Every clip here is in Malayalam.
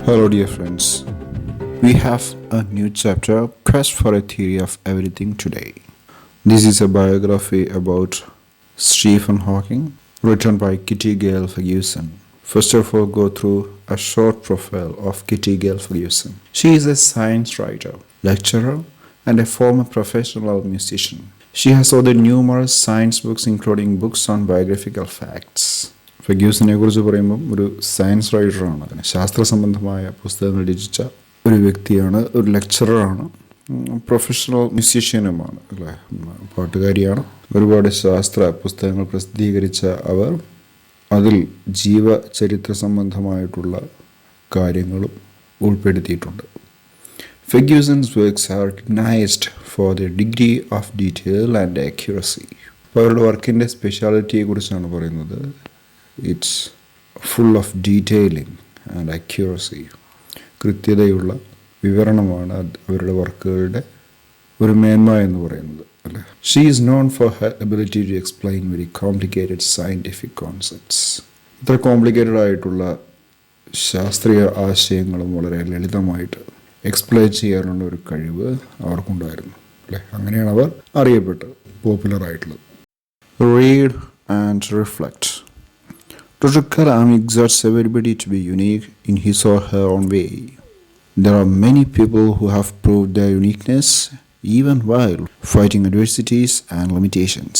Hello, dear friends. We have a new chapter, Quest for a Theory of Everything today. This is a biography about Stephen Hawking, written by Kitty Gale Ferguson. First of all, go through a short profile of Kitty Gale Ferguson. She is a science writer, lecturer, and a former professional musician. She has authored numerous science books, including books on biographical facts. ഫെഗ്യൂസിനെ കുറിച്ച് പറയുമ്പം ഒരു സയൻസ് റൈറ്ററാണ്, ശാസ്ത്ര സംബന്ധമായ പുസ്തകങ്ങൾ രചിച്ച ഒരു വ്യക്തിയാണ്, ഒരു ലെക്ചററാണ്, പ്രൊഫഷണൽ മ്യൂസീഷ്യനുമാണ്, അല്ലേ, പാട്ടുകാരിയാണ്. ഒരുപാട് ശാസ്ത്ര പുസ്തകങ്ങൾ പ്രസിദ്ധീകരിച്ച അവർ അതിൽ ജീവചരിത്ര സംബന്ധമായിട്ടുള്ള കാര്യങ്ങളും ഉൾപ്പെടുത്തിയിട്ടുണ്ട്. Ferguson's works are recognized for their degree of detail and accuracy. അപ്പോൾ അവരുടെ വർക്കിൻ്റെ സ്പെഷ്യാലിറ്റിയെ കുറിച്ചാണ് പറയുന്നത്. It's full of detailing and accuracy. കൃത്യതയുള്ള വിവരണമാണ് അവരുടെ വർക്കുകളുടെ ഒരു മേന്മ എന്ന് പറയുന്നത്, അല്ലേ. She is known for her ability to explain very complicated scientific concepts. ഇത്ര കോംപ്ലിക്കേറ്റഡ് ആയിട്ടുള്ള ശാസ്ത്രീയ ആശയങ്ങളും വളരെ ലളിതമായിട്ട് എക്സ്പ്ലെയിൻ ചെയ്യാനുള്ള ഒരു കഴിവ് അവർക്കുണ്ടായിരുന്നു, അല്ലേ. അങ്ങനെയാണ് അവർ അറിയപ്പെട്ടത്, പോപ്പുലറായിട്ടുള്ളത്. Read and reflect. Dr. Kalam exhorts everybody to be unique in his or her own way. There are many people who have proved their uniqueness even while fighting adversities and limitations.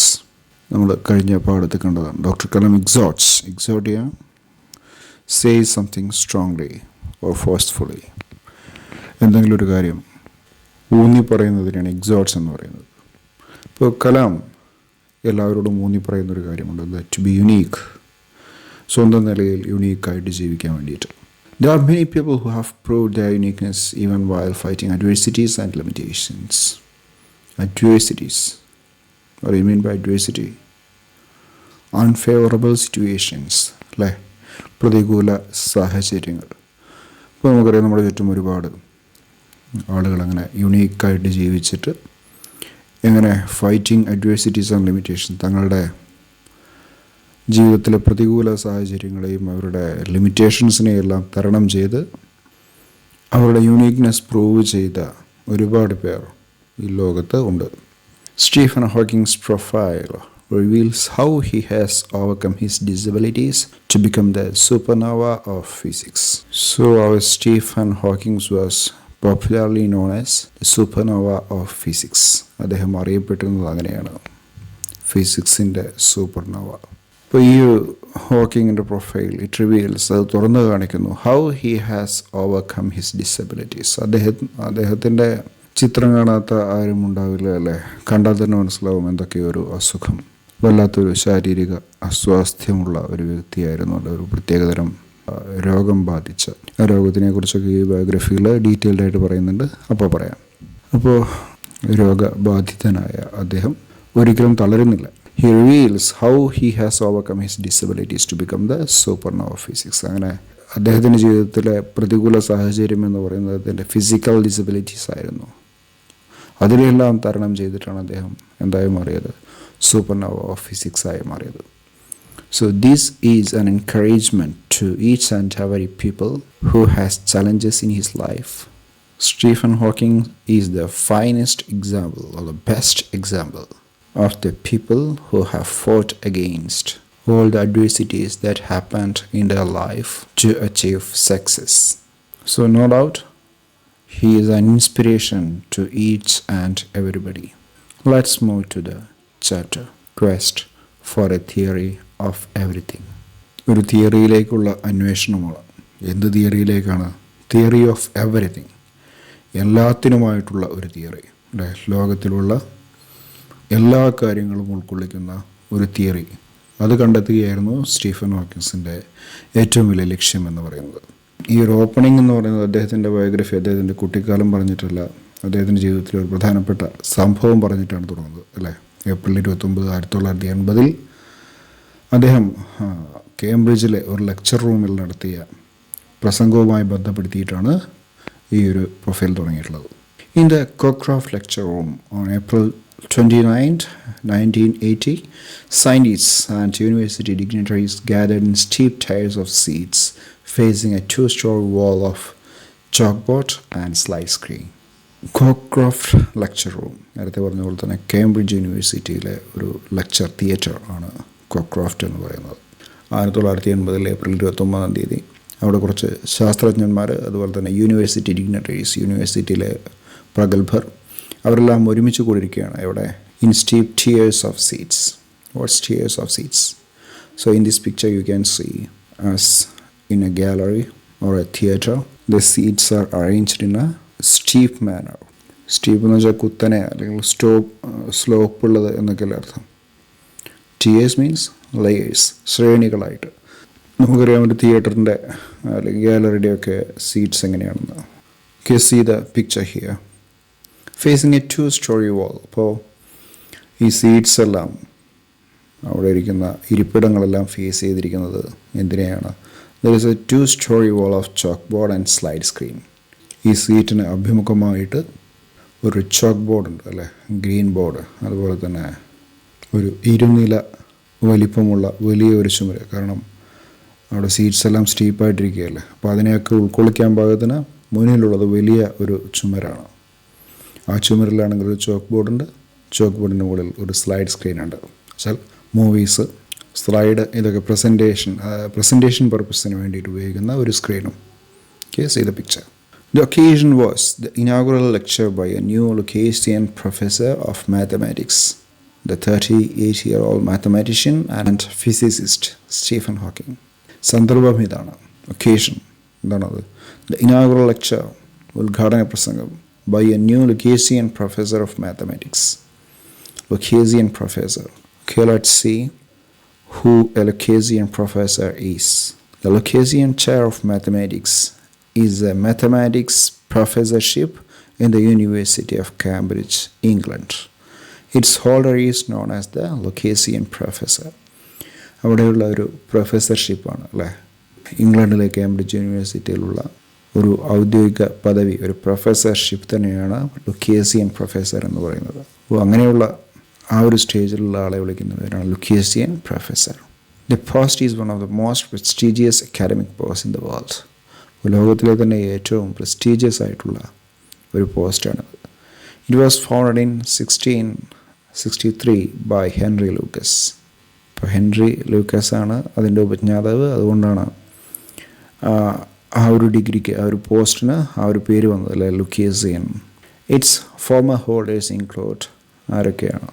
നമ്മൾ കഴിഞ്ഞ പാഠത്തിൽ കണ്ടതാണ്. ഡോക്ടർ കലാം എക്സോർട്ട് ചെയ്യാൻ, say something strongly or forcefully. എന്തെങ്കിലും ഒരു കാര്യം ഊന്നി പറയുന്നതിനാണ് എക്സോർട്സ് എന്ന് പറയുന്നത്. ഇപ്പോൾ കലാം എല്ലാവരോടും ഊന്നി പറയുന്നൊരു കാര്യമുണ്ട്, ടു ബി യുണീക്ക്, സ്വന്തം നിലയിൽ യുണീക്കായിട്ട് ജീവിക്കാൻ വേണ്ടിയിട്ട്. There are many people who have proved their uniqueness even while fighting adversities and limitations. Adversities. What do you mean by adversity? Unfavorable situations, അല്ലേ, പ്രതികൂല സാഹചര്യങ്ങൾ. ഇപ്പോൾ നമുക്കറിയാം, നമ്മുടെ ചുറ്റും ഒരുപാട് ആളുകൾ അങ്ങനെ യുണീക്കായിട്ട് ജീവിച്ചിട്ട് എങ്ങനെ ഫൈറ്റിംഗ് അഡ്വേഴ്സിറ്റീസ് ആൻഡ് ലിമിറ്റേഷൻ, തങ്ങളുടെ ജീവിതത്തിലെ പ്രതികൂല സാഹചര്യങ്ങളെയും അവരുടെ ലിമിറ്റേഷൻസിനെയും എല്ലാം തരണം ചെയ്ത് അവരുടെ യൂണീക്നെസ് പ്രൂവ് ചെയ്ത ഒരുപാട് പേർ ഈ ലോകത്ത് ഉണ്ട്. Stephen Hawkins profile reveals how he has overcome his disabilities to become the supernova of physics. So our Stephen Hawking was popularly known as the supernova of physics. അദ്ദേഹം അറിയപ്പെട്ടിരുന്നത് അങ്ങനെയാണ്, ഫിസിക്സിൻ്റെ സൂപ്പർനോവ. ഇപ്പോൾ ഈ ഹോക്കിങ്ങിൻ്റെ പ്രൊഫൈൽ ഇറ്റ് റിവീൽസ്, അത് തുറന്നു കാണിക്കുന്നു, how he has overcome his disabilities. അദ്ദേഹത്തിൻ്റെ ചിത്രം കാണാത്ത ആരും ഉണ്ടാവില്ല, അല്ലേ. കണ്ടാൽ തന്നെ മനസ്സിലാവും എന്തൊക്കെയൊരു അസുഖം, വല്ലാത്തൊരു ശാരീരിക അസ്വാസ്ഥ്യമുള്ള ഒരു വ്യക്തിയായിരുന്നു, അല്ല, ഒരു പ്രത്യേകതരം രോഗം ബാധിച്ച. ആ രോഗത്തിനെ കുറിച്ചൊക്കെ ഈ ബയോഗ്രഫിയിൽ ഡീറ്റെയിൽഡ് ആയിട്ട് പറയുന്നുണ്ട്, അപ്പോൾ പറയാം. അപ്പോൾ രോഗബാധിതനായ അദ്ദേഹം ഒരിക്കലും തളരുന്നില്ല. He reveals how he has overcome his disabilities to become the supernova of physics. അങ്ങനെ അദ്ദേഹത്തിൻ്റെ ജീവിതത്തിലെ പ്രതികൂല സാഹചര്യം എന്ന് പറയുന്നത് അദ്ദേഹത്തിൻ്റെ ഫിസിക്കൽ ഡിസബിലിറ്റീസ് ആയിരുന്നു. അതിലെല്ലാം തരണം ചെയ്തിട്ടാണ് അദ്ദേഹം എന്തായി മാറിയത്, സൂപ്പർനോവ ഓഫ് ഫിസിക്സ് ആയി മാറിയത്. So this is an encouragement to each and every people who has challenges in his life. Stephen Hawking is the finest example, or the best example, of the people who have fought against all the adversities that happened in their life to achieve success. So no doubt, he is an inspiration to each and everybody. Let's move to the chapter, Quest for a Theory of Everything. ഒരു തിയറിയിലേക്കുള്ള അന്വേഷണമാണ്. എന്ത് തിയറിയിലേക്കാണ്? തിയറി ഓഫ് എവറിത്തിങ്, എല്ലാത്തിനുമായിട്ടുള്ള ഒരു തിയറി, അല്ലേ. ലോകത്തിലുള്ള എല്ലാ കാര്യങ്ങളും ഉൾക്കൊള്ളിക്കുന്ന ഒരു തിയറി, അത് കണ്ടെത്തുകയായിരുന്നു സ്റ്റീഫൻ ഹോക്കിൻസിൻ്റെ ഏറ്റവും വലിയ ലക്ഷ്യം എന്ന് പറയുന്നത്. ഈ ഒരു ഓപ്പണിംഗ് എന്ന് പറയുന്നത് അദ്ദേഹത്തിൻ്റെ ബയോഗ്രഫി, അദ്ദേഹത്തിൻ്റെ കുട്ടിക്കാലം പറഞ്ഞിട്ടല്ല, അദ്ദേഹത്തിൻ്റെ ജീവിതത്തിലെ ഒരു പ്രധാനപ്പെട്ട സംഭവം പറഞ്ഞിട്ടാണ് തുടങ്ങുന്നത്, അല്ലേ. ഏപ്രിൽ 29, 1980 അദ്ദേഹം കേംബ്രിഡ്ജിലെ ഒരു ലെക്ചർ റൂമിൽ നടത്തിയ പ്രസംഗവുമായി ബന്ധപ്പെടുത്തിയിട്ടാണ് ഈ ഒരു പ്രൊഫൈൽ തുടങ്ങിയിട്ടുള്ളത്. In the Cockcroft lecture room on April 29, 1980, scientists and university dignitaries gathered in steep tiers of seats facing a 2-story wall of chalkboard and slide screen. Cockcroft lecture room, നേരത്തെ പറഞ്ഞ പോലെ തന്നെ കേംബ്രിഡ്ജ് യൂണിവേഴ്സിറ്റിയിലെ ഒരു ലെക്ചർ തിയേറ്റർ ആണ് കോക്രോഫ്റ്റ് എന്ന് പറയുന്നത്. 1980 ഏപ്രിൽ 29 അവിടെ കുറച്ച് ശാസ്ത്രജ്ഞന്മാർ, അതുപോലെ തന്നെ യൂണിവേഴ്സിറ്റി ഡിഗ്നറ്ററീസ്, യൂണിവേഴ്സിറ്റിയിലെ പ്രഗത്ഭർ, അവരെല്ലാം ഒരുമിച്ച് കൂടിയിരിക്കുകയാണ് ഇവിടെ in steep tiers of seats. What's tiers of seats? So in this picture you can see us in a gallery or a theater. The seats are arranged in a steep manner. സ്റ്റീപ്പ് എന്ന് വെച്ചാൽ കുത്തനെ അല്ലെങ്കിൽ സ്ലോപ്പ് ഉള്ളത് എന്നൊക്കെയല്ലേ അർത്ഥം. tiers മീൻസ് ലെയേഴ്സ്, ശ്രേണികളായിട്ട്. നമുക്കറിയാം ഒരു തിയേറ്ററിൻ്റെ അല്ലെങ്കിൽ ഗാലറിയുടെയൊക്കെ സീറ്റ്സ് എങ്ങനെയാണെന്ന്. see the picture here facing a 2-story wall. അപ്പോൾ ഈ സീറ്റ്സ് എല്ലാം, അവിടെ ഇരിക്കുന്ന ഇരിപ്പിടങ്ങളെല്ലാം ഫേസ് ചെയ്തിരിക്കുന്നത് എന്തിനെയാണ്? there is a 2-story wall of chalkboard and slide screen. ഈ സീറ്റിന് അഭിമുഖമായിട്ട് ഒരു ചോക്ക് ബോർഡ് ഉണ്ട് അല്ലേ, ഗ്രീൻ ബോർഡ്. അതുപോലെ തന്നെ ഒരു ഇരുനില വലിപ്പമുള്ള വലിയ ഒരു ചുമര്. കാരണം അവിടെ സീറ്റ്സ് എല്ലാം സ്റ്റീപ്പായിട്ടിരിക്കുകയല്ലേ, അപ്പോൾ അതിനെയൊക്കെ ഉൾക്കൊള്ളിക്കാൻ പാകത്തിന് മുന്നിലുള്ളത് വലിയ ഒരു ചുമരാണ്. ആ ചുമരിലാണെങ്കിൽ ഒരു ചോക്ക് ബോർഡുണ്ട്, ചോക്ക് ബോർഡിൻ്റെ മുകളിൽ ഒരു സ്ലൈഡ് സ്ക്രീൻ ഉണ്ട്. വെച്ചാൽ മൂവീസ്, സ്ലൈഡ്, ഇതൊക്കെ പ്രസൻറ്റേഷൻ പർപ്പസിന് വേണ്ടിയിട്ട് ഉപയോഗിക്കുന്ന ഒരു സ്ക്രീനും. See the picture. The occasion was the inaugural lecture by a new Lucasian professor of mathematics, the 38-year-old mathematician and physicist Stephen Hawking. സന്ദർഭം ഇതാണ്, ഒക്കേഷൻ എന്താണത്? The inaugural lecture, ഉദ്ഘാടന പ്രസംഗം, by a new Lucasian professor of mathematics. Lucasian professor. Okay, let's see who a Lucasian professor is. The Lucasian chair of mathematics is a mathematics professorship in the University of Cambridge, England. Its holder is known as the Lucasian professor. അവിടെയുള്ള ഒരു പ്രൊഫസർഷിപ്പാണ് അല്ലേ, ഇംഗ്ലണ്ടിലെ കേംബ്രിഡ്ജ് യൂണിവേഴ്സിറ്റിയിലുള്ള ഒരു ഔദ്യോഗിക പദവി, ഒരു പ്രൊഫസർഷിപ്പ് തന്നെയാണ് ലുക്കേസിയൻ പ്രൊഫസർ എന്ന് പറയുന്നത്. അപ്പോൾ അങ്ങനെയുള്ള ആ ഒരു സ്റ്റേജിലുള്ള ആളെ വിളിക്കുന്ന പേരാണ് ലുക്കേസിയൻ professor. The post is one of the most prestigious academic posts in the world. ലോകത്തിലെ തന്നെ ഏറ്റവും പ്രസ്റ്റീജിയസ് ആയിട്ടുള്ള ഒരു പോസ്റ്റാണത്. It was founded in 1663 by Henry Lucas. ഇപ്പോൾ ഹെൻറി ലൂക്കസ് ആണ് അതിൻ്റെ ഉപജ്ഞാതാവ്. അതുകൊണ്ടാണ് ആ ഒരു ഡിഗ്രിക്ക്, ആ ഒരു പോസ്റ്റിന് ആ ഒരു പേര് വന്നത് അല്ലേ, Lucasian. Its former holders include ആരൊക്കെയാണ്?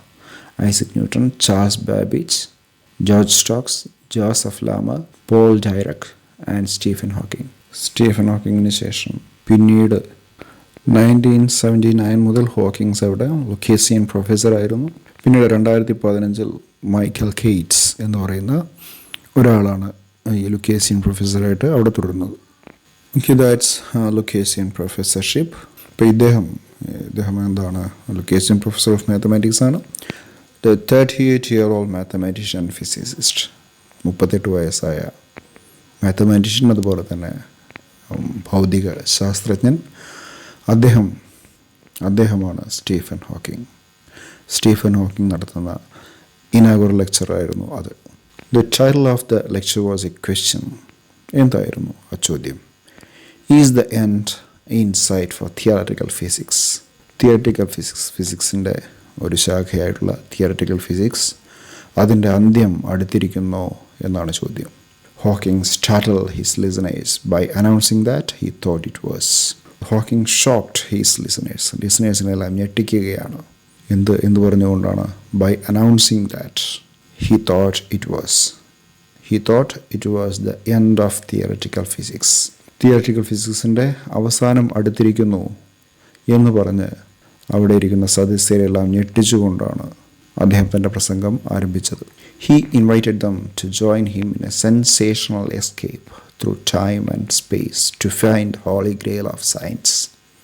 Isaac Newton, Charles Babbage, George Stokes, Joseph Larmor, Paul Dirac and Stephen Hawking. Stephen ഹോക്കിങ്ങിന് ശേഷം പിന്നീട് 1979 മുതൽ ഹോക്കിങ്സ് അവിടെ ലുക്കേസിയൻ പ്രൊഫസറായിരുന്നു. പിന്നീട് 2015 മൈക്കൽ കെയ്റ്റ്സ് എന്ന് പറയുന്ന ഒരാളാണ് ഈ ലുക്കേസിയൻ പ്രൊഫസറായിട്ട് അവിടെ തുടരുന്നത്. That's Lucasian professorship. ഇപ്പോൾ ഇദ്ദേഹം എന്താണ്? ലുക്കേസിയൻ പ്രൊഫസർ ഓഫ് മാത്തമാറ്റിക്സ് ആണ്. The 38-year-old mathematician physicist. 38 വയസ്സായ മാത്തമാറ്റീഷ്യൻ, അതുപോലെ തന്നെ ഭൗതിക ശാസ്ത്രജ്ഞൻ. അദ്ദേഹമാണ് സ്റ്റീഫൻ ഹോക്കിംഗ്. സ്റ്റീഫൻ ഹോക്കിംഗ് നടത്തുന്ന ഇനാഗുറൽ ലെക്ചറായിരുന്നു അത്. The title of the lecture was a question. എന്തായിരുന്നു ആ ചോദ്യം? Is the end in sight for theoretical physics. Theoretical ഫിസിക്സിൻ്റെ ഒരു ശാഖയായിട്ടുള്ള തിയററ്റിക്കൽ ഫിസിക്സ്, അതിൻ്റെ അന്ത്യം അടുത്തിരിക്കുന്നോ എന്നാണ് ചോദ്യം. Hawking startled his listeners by announcing that he thought it was. Hawking shocked his listeners. ലിസണേഴ്സിനെല്ലാം ഞെട്ടിക്കുകയാണ്. എന്ത് പറഞ്ഞുകൊണ്ടാണ്? By announcing that he thought it was the end of theoretical physics. Theoretical ഫിസിക്സിൻ്റെ അവസാനം അടുത്തിരിക്കുന്നു എന്ന് പറഞ്ഞ് അവിടെ ഇരിക്കുന്ന സദസ്യരെല്ലാം ഞെട്ടിച്ചുകൊണ്ടാണ് അദ്ദേഹം തൻ്റെ പ്രസംഗം ആരംഭിച്ചത്. He invited them to join him in a sensational escape through time and space to find the holy grail of science,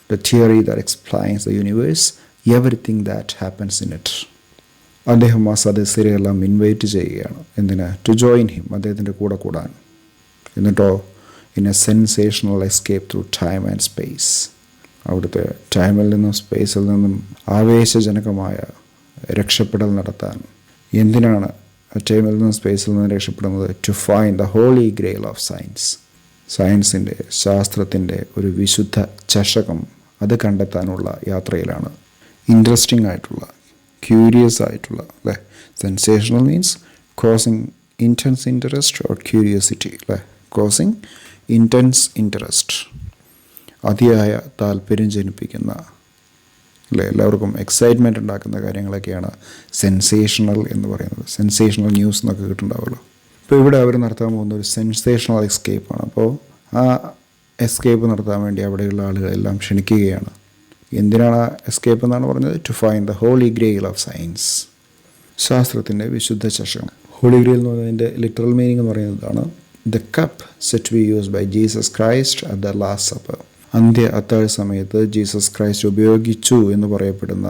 the theory that explains the universe, everything that happens in it. അദ്ദേഹം ആ സദസ്യരെല്ലാം ഇൻവൈറ്റ് ചെയ്യുകയാണ്. എന്തിനാ? ടു ജോയിൻ ഹിം, അദ്ദേഹത്തിൻ്റെ കൂടെ കൂടാൻ. എന്നിട്ടോ in A sensational escape through time and space. അവിടുത്തെ ടൈമിൽ നിന്നും സ്പേസിൽ നിന്നും ആവേശജനകമായ രക്ഷപ്പെടൽ നടത്താൻ. എന്തിനാണ് ടൈമിൽ നിന്നും സ്പേസിൽ നിന്നും രക്ഷപ്പെടുന്നത്? To find the holy grail of science. സയൻസിൻ്റെ, ശാസ്ത്രത്തിൻ്റെ ഒരു വിശുദ്ധ ചഷകം അത് കണ്ടെത്താനുള്ള യാത്രയിലാണ്. ഇൻട്രസ്റ്റിംഗ് ആയിട്ടുള്ള, ക്യൂരിയസ് ആയിട്ടുള്ള, അല്ലേ? Sensational means causing intense interest or curiosity, അല്ലേ? കോസിങ് ഇൻറ്റൻസ് ഇൻട്രസ്റ്റ്, അതിയായ താല്പര്യം ജനിപ്പിക്കുന്ന, അല്ലേ? എല്ലാവർക്കും എക്സൈറ്റ്മെൻറ്റ് ഉണ്ടാക്കുന്ന കാര്യങ്ങളൊക്കെയാണ് സെൻസേഷണൽ എന്ന് പറയുന്നത്. സെൻസേഷണൽ ന്യൂസ് എന്നൊക്കെ കിട്ടുന്നുണ്ടാവുമല്ലോ. ഇപ്പോൾ ഇവിടെ അവർ നടത്താൻ പോകുന്ന ഒരു സെൻസേഷണൽ എസ്കേപ്പാണ്. അപ്പോൾ ആ എസ്കേപ്പ് നടത്താൻ വേണ്ടി അവിടെയുള്ള ആളുകളെല്ലാം ക്ഷണിക്കുകയാണ്. എന്തിനാണ് എസ്കേപ്പ് എന്നാണ് പറഞ്ഞത്? To find the holy grail of science, ശാസ്ത്രത്തിൻ്റെ വിശുദ്ധ ചഷകം. ഹോളി ഗ്രെയിൽ എന്ന് പറയുന്നതിൻ്റെ ലിറ്ററൽ മീനിങ് എന്ന് പറയുന്നതാണ് the cup set to be use by Jesus Christ at the last supper. അന്ത്യ അത്താഴ സമയത്ത് ജീസസ് ക്രൈസ്റ്റ് ഉപയോഗിച്ചു എന്ന് പറയപ്പെടുന്ന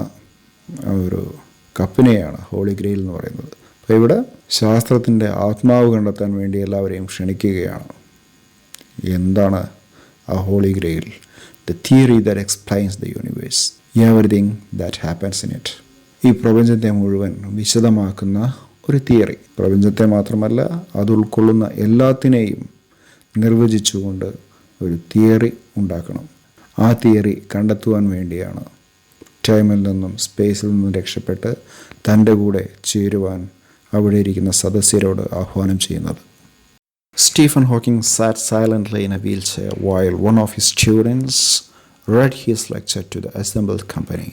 ഒരു കപ്പിനെയാണ് ഹോളി ഗ്രെയിൽ എന്ന് പറയുന്നത്. അപ്പോൾ ഇവിടെ ശാസ്ത്രത്തിൻ്റെ ആത്മാവ് കണ്ടെത്താൻ വേണ്ടി എല്ലാവരെയും ക്ഷണിക്കുകയാണ്. എന്താണ് ആ holy grail? The theory that explains the universe, everything that happens in it. ഈ പ്രപഞ്ചത്തെ മുഴുവൻ വിശദമാക്കുന്ന ഒരു തിയറി. പ്രപഞ്ചത്തെ മാത്രമല്ല, അത് ഉൾക്കൊള്ളുന്ന എല്ലാത്തിനെയും നിർവചിച്ചുകൊണ്ട് ഒരു തിയറി ഉണ്ടാക്കണം. ആ തിയറി കണ്ടെത്തുവാൻ വേണ്ടിയാണ് ടൈമിൽ നിന്നും സ്പേസിൽ നിന്നും രക്ഷപ്പെട്ട് തൻ്റെ കൂടെ ചേരുവാൻ അവിടെ ഇരിക്കുന്ന സദസ്യരോട് ആഹ്വാനം ചെയ്യുന്നത്. Stephen Hawking sat silently in a wheelchair while one of his students read his lecture to the assembled company.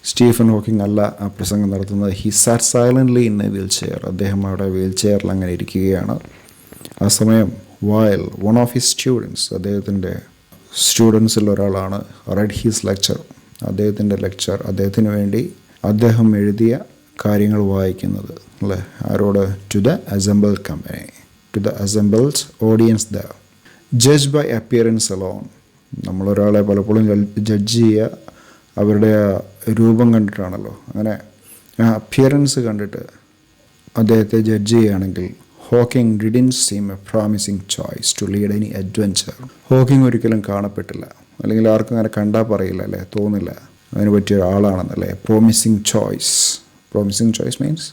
Stephen Hawking അല്ല ആ പ്രസംഗം നടത്തുന്നത്. He sat silently in a wheel chair. അദ്ദേഹം അവിടെ വീൽ ചെയറിൽ അങ്ങനെ ഇരിക്കുകയാണ്. ആ സമയം while one of his students, അദ്ദേഹത്തിൻ്റെ സ്റ്റുഡൻസിൽ ഒരാളാണ് റെഡ് ഹിസ് ലെക്ചർ, അദ്ദേഹത്തിൻ്റെ ലെക്ചർ, അദ്ദേഹത്തിന് വേണ്ടി അദ്ദേഹം എഴുതിയ കാര്യങ്ങൾ വായിക്കുന്നത്, അല്ലേ? ആരോട്? To the assembled company, to the assembled audience the. Judge by appearance alone. നമ്മളൊരാളെ പലപ്പോഴും ജഡ്ജ് ചെയ്യുക അവരുടെ ആ രൂപം കണ്ടിട്ടാണല്ലോ. അങ്ങനെ ആ അപ്പിയറൻസ് കണ്ടിട്ട് അദ്ദേഹത്തെ ജഡ്ജ് ചെയ്യുകയാണെങ്കിൽ Hawking didn't seem a promising choice to lead any adventure. Hawking ഒരിക്കലും കാണപ്പെട്ടില്ല, അല്ലെങ്കിൽ ആർക്കും അങ്ങനെ കണ്ടാൽ പറയില്ല, അല്ലേ? തോന്നില്ല അതിന് പറ്റിയ ഒരാളാണെന്നല്ലേ. Promising choice. Promising choice means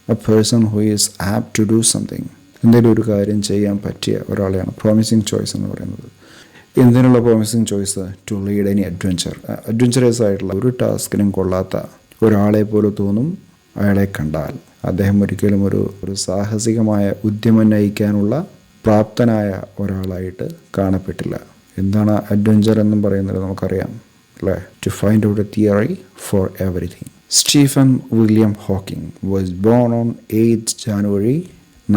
a person who is apt to do something. എന്തെങ്കിലും ഒരു കാര്യം ചെയ്യാൻ പറ്റിയ ഒരാളെയാണ് പ്രോമിസിങ് ചോയ്സ് എന്ന് പറയുന്നത്. എന്തിനുള്ള promising choice? To lead any adventure. അഡ്വഞ്ചറസ് ആയിട്ടുള്ള ഒരു ടാസ്കിനും കൊള്ളാത്ത ഒരാളെ പോലെ തോന്നും അയാളെ കണ്ടാൽ. അദ്ദേഹം ഒരിക്കലും ഒരു സാഹസികമായ ഉദ്യമം നയിക്കാനുള്ള പ്രാപ്തനായ ഒരാളായിട്ട് കാണപ്പെട്ടില്ല. എന്താണ് അഡ്വഞ്ചർ എന്നും പറയുന്നത് നമുക്കറിയാം, അല്ലേ? To find out a theory for everything. Stephen William Hawking was born on 8th January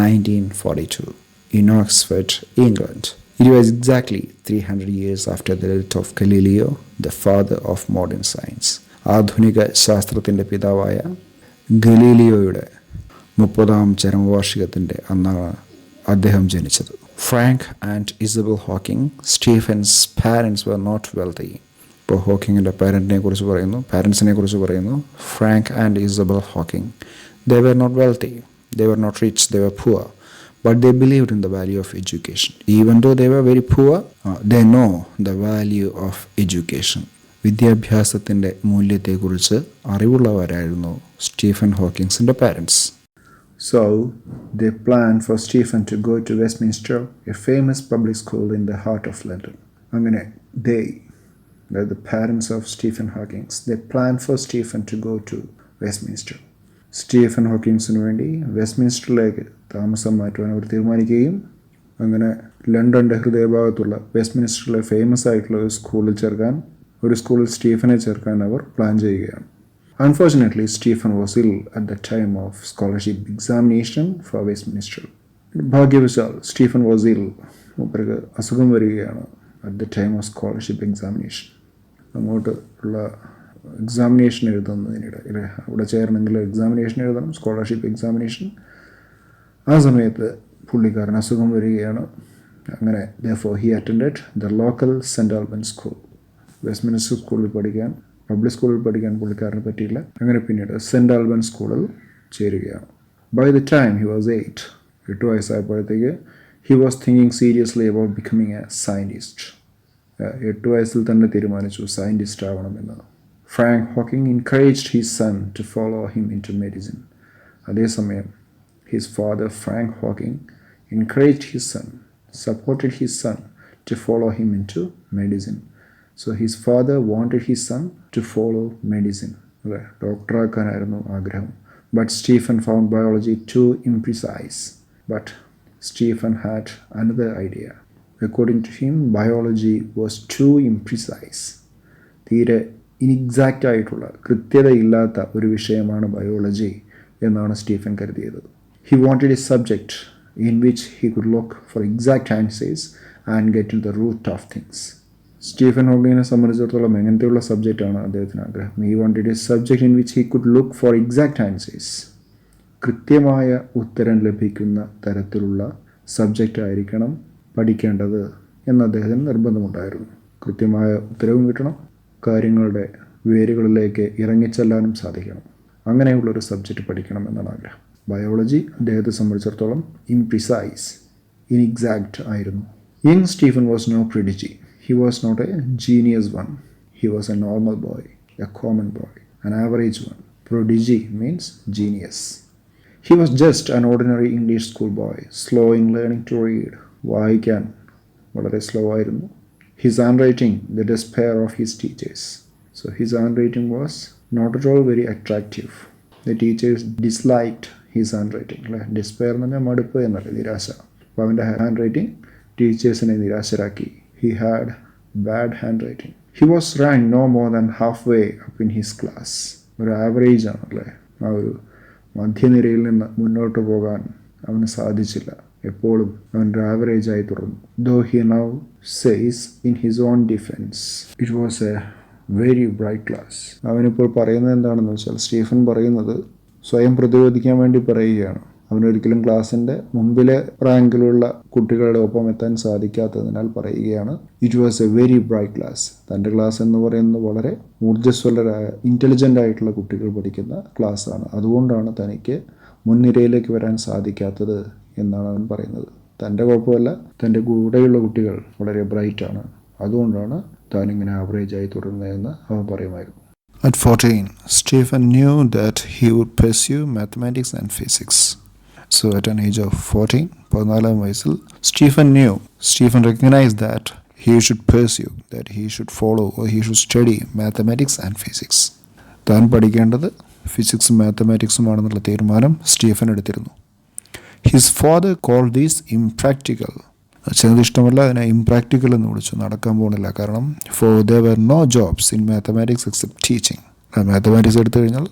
1942 in Oxford, England. It was exactly 300 years after the death of Galileo, the father of modern science. ആധുനിക ശാസ്ത്രത്തിൻ്റെ പിതാവായ ഗലീലിയോയുടെ 30ാം ചരമവാർഷികത്തിൻ്റെ അന്നാണ് അദ്ദേഹം ജനിച്ചത്. Frank and Isabel Hawking, Stephen's parents were not wealthy. ഇപ്പോൾ ഹോക്കിങ്ങിൻ്റെ പാരൻസിനെ കുറിച്ച് പറയുന്നു. Frank and Isabel Hawking, they were not wealthy, they were not rich, they were poor. But they believed in the value of education. Even though they were very poor, they know the value of education. വിദ്യാഭ്യാസത്തിൻ്റെ മൂല്യത്തെക്കുറിച്ച് അറിവുള്ളവരായിരുന്നു സ്റ്റീഫൻ ഹോക്കിങ്സിൻ്റെ parents. So they planned for Stephen to go to Westminster, a famous public school in the heart of London. അങ്ങനെ the parents of Stephen Hawking, they planned for Stephen to go to Westminster. Stephen ഹോക്കിങ്സിന് വേണ്ടി വെസ്റ്റ്മിൻസ്റ്ററിലേക്ക് താമസം മാറ്റുവാൻ അവർ തീരുമാനിക്കുകയും അങ്ങനെ ലണ്ടൻ്റെ ഹൃദയഭാഗത്തുള്ള വെസ്റ്റ്മിൻസ്റ്ററിലെ ഫേമസ് ആയിട്ടുള്ള ഒരു സ്കൂളിൽ സ്റ്റീഫനെ ചേർക്കാൻ അവർ പ്ലാൻ ചെയ്യുകയാണ്. അൺഫോർച്ചുനേറ്റ്ലി സ്റ്റീഫൻ വാസ് ഇൽ at the time of scholarship examination for Westminster. ഭാഗ്യവശാൽ സ്റ്റീഫൻ വാസ് ഇൽ, മൂപ്പർക്ക് അസുഖം വരികയാണ് at the time of scholarship examination. അങ്ങോട്ട് ഉള്ള എക്സാമിനേഷൻ എഴുതുന്നതിനിടെ, അവിടെ ചേരണമെങ്കിൽ എക്സാമിനേഷൻ എഴുതണം, സ്കോളർഷിപ്പ് എക്സാമിനേഷൻ. ആ സമയത്ത് പുള്ളിക്കാരൻ അസുഖം വരികയാണ്. അങ്ങനെ therefore he attended the local St. Albans school. Westminster സ്കൂളിൽ പഠിക്കാൻ, പബ്ലിക് സ്കൂളിൽ പഠിക്കാൻ പുള്ളിക്കാരന് പറ്റിയില്ല. അങ്ങനെ പിന്നീട് സെൻറ്റ് ആൽബൻസ് സ്കൂളിൽ ചേരുകയാണ്. By the time he was 8 വയസ്സായപ്പോഴത്തേക്ക് he was thinking seriously about becoming a scientist. 8 വയസ്സിൽ തന്നെ തീരുമാനിച്ചു സയൻറ്റിസ്റ്റ് ആവണമെന്ന്. Frank Hawking encouraged his son to follow him into medicine. അതേസമയം his father Frank Hawking encouraged his son, supported his son to follow him into medicine. So his father wanted his son to follow medicine. അല്ലേ, ഡോക്ടറാക്കാനായിരുന്നു ആഗ്രഹം. But Stephen found biology too imprecise. But Stephen had another idea. According to him, biology was too imprecise. തീരെ ഇൻഎക്സാക്റ്റ് ആയിട്ടുള്ള, കൃത്യതയില്ലാത്ത ഒരു വിഷയമാണ് ബയോളജി എന്നാണ് സ്റ്റീഫൻ കരുതിയത്. He wanted a subject in which he could look for exact answers and get to the root of things. Stephen ഹോക്കിങ്ങിനെ സംബന്ധിച്ചിടത്തോളം എങ്ങനത്തെയുള്ള സബ്ജക്റ്റാണ് അദ്ദേഹത്തിന് ആഗ്രഹം? He wanted a subject in which he could look for exact answers. കൃത്യമായ ഉത്തരം ലഭിക്കുന്ന തരത്തിലുള്ള സബ്ജക്റ്റ് ആയിരിക്കണം പഠിക്കേണ്ടത് എന്ന് അദ്ദേഹത്തിന് നിർബന്ധമുണ്ടായിരുന്നു. കൃത്യമായ ഉത്തരവും കിട്ടണം, കാര്യങ്ങളുടെ വേരുകളിലേക്ക് ഇറങ്ങിച്ചെല്ലാനും സാധിക്കണം. അങ്ങനെയുള്ളൊരു സബ്ജക്റ്റ് പഠിക്കണം എന്നാണ് ആഗ്രഹം. ബയോളജി അദ്ദേഹത്തെ സംബന്ധിച്ചിടത്തോളം ഇംപ്രിസൈസ്, ഇൻഎക്സാക്റ്റ് ആയിരുന്നു. Young Stephen was no prodigy. He was not a genius one. He was a normal boy, a common boy, an average one. Prodigy means genius. He was just an ordinary English school boy, slow in learning to read. വായിക്കാൻ വളരെ സ്ലോ ആയിരുന്നു. His handwriting, the despair of his teachers. So his handwriting was not at all very attractive. The teachers disliked his handwriting. Despair എന്ന് പറഞ്ഞാൽ മടുപ്പ് എന്നല്ല, നിരാശ. അപ്പോൾ അവൻ്റെ ഹാൻഡ് റൈറ്റിംഗ് ടീച്ചേഴ്സിനെ നിരാശരാക്കി. He had bad handwriting. He was ranked no more than halfway up in his class. ഒരു ആവറേജ് ആണല്ലേ, ആ ഒരു മധ്യനിരയിൽ നിന്ന് മുന്നോട്ട് പോകാൻ അവന് സാധിച്ചില്ല. എപ്പോഴും അവൻ്റെ ആവറേജ് ആയി തുടർന്നു. Though he now says in his own defense, it was a very bright class. അവനിപ്പോൾ പറയുന്നത് എന്താണെന്ന് വെച്ചാൽ, സ്റ്റീഫൻ പറയുന്നത് സ്വയം പ്രതിരോധിക്കാൻ വേണ്ടി പറയുകയാണ്. അവനൊരിക്കലും ക്ലാസ്സിൻ്റെ മുമ്പിലെ റാങ്കിലുള്ള കുട്ടികളുടെ ഒപ്പം എത്താൻ സാധിക്കാത്തതിനാൽ പറയുകയാണ്, it was A very bright class. തൻ്റെ ക്ലാസ് എന്ന് പറയുന്നത് വളരെ ഊർജ്ജസ്വലരായ, ഇൻ്റലിജൻ്റ് ആയിട്ടുള്ള കുട്ടികൾ പഠിക്കുന്ന ക്ലാസ്സാണ്. അതുകൊണ്ടാണ് തനിക്ക് മുൻനിരയിലേക്ക് വരാൻ സാധിക്കാത്തത് എന്നാണ് അവൻ പറയുന്നത്. തൻ്റെ കുഴപ്പമല്ല, തൻ്റെ കൂടെയുള്ള കുട്ടികൾ വളരെ ബ്രൈറ്റാണ്, അതുകൊണ്ടാണ് താനിങ്ങനെ ആവറേജായി തുടരുന്നതെന്ന് അവൻ പറയുമായിരുന്നു. At 14, Stephen knew that he would pursue mathematics and physics. So at an age of 14, 14 വയസ്സിൽ Stephen recognized that he should pursue, that he should follow or he should study mathematics and physics. താൻ പഠിക്കേണ്ടത് ഫിസിക്സും മാത്തമാറ്റിക്സുമാണെന്നുള്ള തീരുമാനം സ്റ്റീഫൻ എടുത്തിരുന്നു. His father called this impractical. അച്ഛനത് ഇഷ്ടമല്ല, അതിനെ ഇംപ്രാക്ടിക്കൽ എന്ന് വിളിച്ചു, നടക്കാൻ പോകുന്നില്ല. കാരണം for there were no jobs in mathematics except teaching. Mathematics എടുത്തു കഴിഞ്ഞാൽ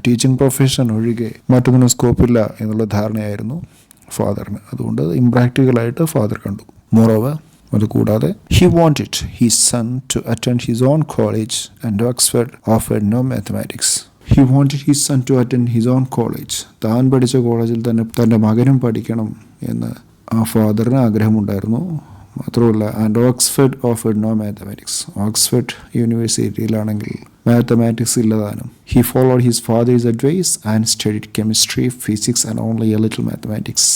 ടീച്ചിങ് പ്രൊഫഷൻ ഒഴികെ മറ്റൊന്നിനും സ്കോപ്പില്ല എന്നുള്ള ധാരണയായിരുന്നു ഫാദറിന്. അതുകൊണ്ട് ഇംപ്രാക്ടിക്കലായിട്ട് ഫാദർ കണ്ടു. മോറോവർ, അതുകൂടാതെ he wanted his son to attend his own college and Oxford offered no mathematics. He wanted his son to attend his own college. താൻ പഠിച്ച കോളേജിൽ തന്നെ തൻ്റെ മകനും പഠിക്കണം എന്ന് ആ ഫാദറിന് ആഗ്രഹമുണ്ടായിരുന്നു. മാത്രമല്ല, and Oxford offered no mathematics. Oxford യൂണിവേഴ്സിറ്റിയിലാണെങ്കിൽ മാത്തമാറ്റിക്സ് ഇല്ലതാനും. He followed his father's advice and studied chemistry, physics and only a little mathematics.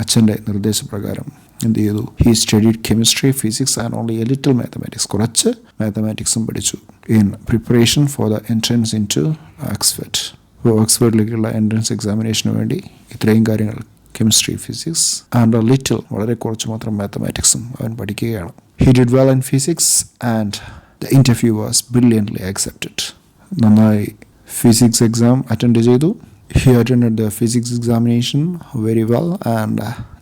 അച്ഛൻ്റെ നിർദ്ദേശപ്രകാരം എന്ത് ചെയ്തു? He studied chemistry, physics and only a little mathematics. കുറച്ച് മാത്തമാറ്റിക്സും പഠിച്ചു. In preparation for the entrance in to Oxford. അപ്പോൾ ഓക്സ്ഫോർഡിലേക്കുള്ള എൻട്രൻസ് എക്സാമിനേഷന് വേണ്ടി ഇത്രയും കാര്യങ്ങൾ, chemistry, physics and a little, വളരെ കുറച്ച് മാത്രം മാത്തമാറ്റിക്സും അവൻ പഠിക്കുകയാണ്. He did well in physics and the interview was brilliantly accepted. നന്നായി ഫിസിക്സ് എക്സാം അറ്റൻഡ് ചെയ്തു. He attended the physics examination very well and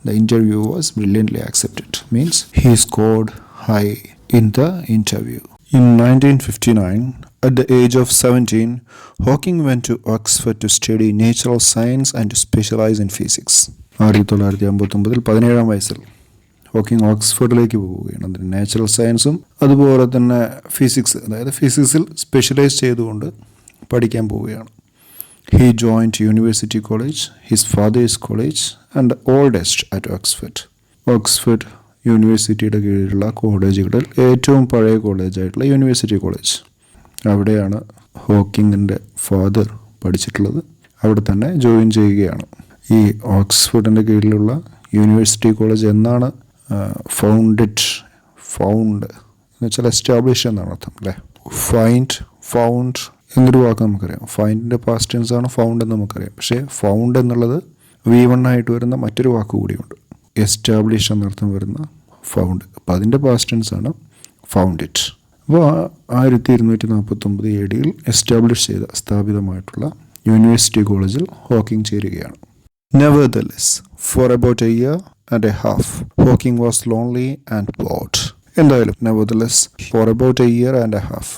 the interview was brilliantly accepted. Means he scored high in the interview. In 1959, at the age of 17, Hawking went to Oxford to study natural science and to specialize in physics. 1959 17 വയസ്സിൽ ഹോക്കിംഗ് ഓക്സ്ഫോർഡിലേക്ക് പോവുകയാണ്. അതിന് നാച്ചുറൽ സയൻസും അതുപോലെ തന്നെ ഫിസിക്സ്, അതായത് ഫിസിക്സിൽ സ്പെഷ്യലൈസ് ചെയ്തുകൊണ്ട് പഠിക്കാൻ പോവുകയാണ്. He joined University College, his father's college and the oldest at Oxford. Oxford യൂണിവേഴ്സിറ്റിയുടെ കീഴിലുള്ള കോളേജുകളിൽ ഏറ്റവും പഴയ കോളേജായിട്ടുള്ള യൂണിവേഴ്സിറ്റി കോളേജ്, അവിടെയാണ് ഹോക്കിങ്ങിൻ്റെ ഫാദർ പഠിച്ചിട്ടുള്ളത്. അവിടെ തന്നെ ജോയിൻ ചെയ്യുകയാണ്. ഈ ഓക്സ്ഫോർഡിൻ്റെ കീഴിലുള്ള യൂണിവേഴ്സിറ്റി കോളേജ് എന്നാണ് ഫൗണ്ട് എന്ന് വെച്ചാൽ എസ്റ്റാബ്ലിഷ് എന്നാണ് അർത്ഥം അല്ലേ. ഫൗണ്ട് എന്നൊരു വാക്ക് നമുക്കറിയാം. ഫൈൻഡിൻ്റെ പാസ്റ്റ് ടെൻസ് ആണ് ഫൗണ്ട് എന്ന് നമുക്കറിയാം. പക്ഷേ ഫൗണ്ട് എന്നുള്ളത് V1 ആയിട്ട് വരുന്ന മറ്റൊരു വാക്ക് കൂടിയുണ്ട്. എസ്റ്റാബ്ലിഷ് എന്നർത്ഥം വരുന്ന ഫൗണ്ട്. അപ്പോൾ അതിൻ്റെ പാസ്റ്റ് ടെൻസ് ആണ് ഫൗണ്ട് ഇറ്റ്. അപ്പോൾ 1249 AD എസ്റ്റാബ്ലിഷ് ചെയ്ത സ്ഥാപിതമായിട്ടുള്ള യൂണിവേഴ്സിറ്റി കോളേജിൽ ഹോക്കിംഗ് ചേരുകയാണ്. Nevertheless, for about a year and a half, Hawking was lonely and bored. എന്തായാലും nevertheless, for about a year and a half,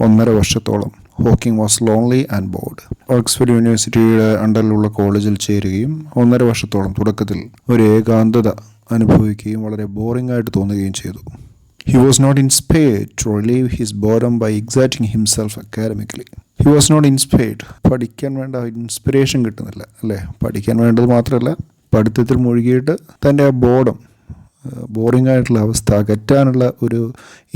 1.5 വർഷത്തോളം Hawking was lonely and board. Oxford യൂണിവേഴ്സിറ്റിയുടെ അണ്ടറിലുള്ള കോളേജിൽ ചേരുകയും 1.5 വർഷത്തോളം തുടക്കത്തിൽ ഒരു ഏകാന്തത അനുഭവിക്കുകയും വളരെ ബോറിംഗ് ആയിട്ട് തോന്നുകയും ചെയ്തു. He was not inspired to relieve his boredom by exerting himself academically. He was not inspired. പഠിക്കാൻ വേണ്ട ഇൻസ്പിറേഷൻ കിട്ടുന്നില്ല അല്ലേ? പഠിക്കാൻ വേണ്ടത് മാത്രമല്ല, പഠിത്തത്തിൽ മുഴുകിയിട്ട് തൻ്റെ ആ ബോറിംഗ് ആയിട്ടുള്ള അവസ്ഥ അകറ്റാനുള്ള ഒരു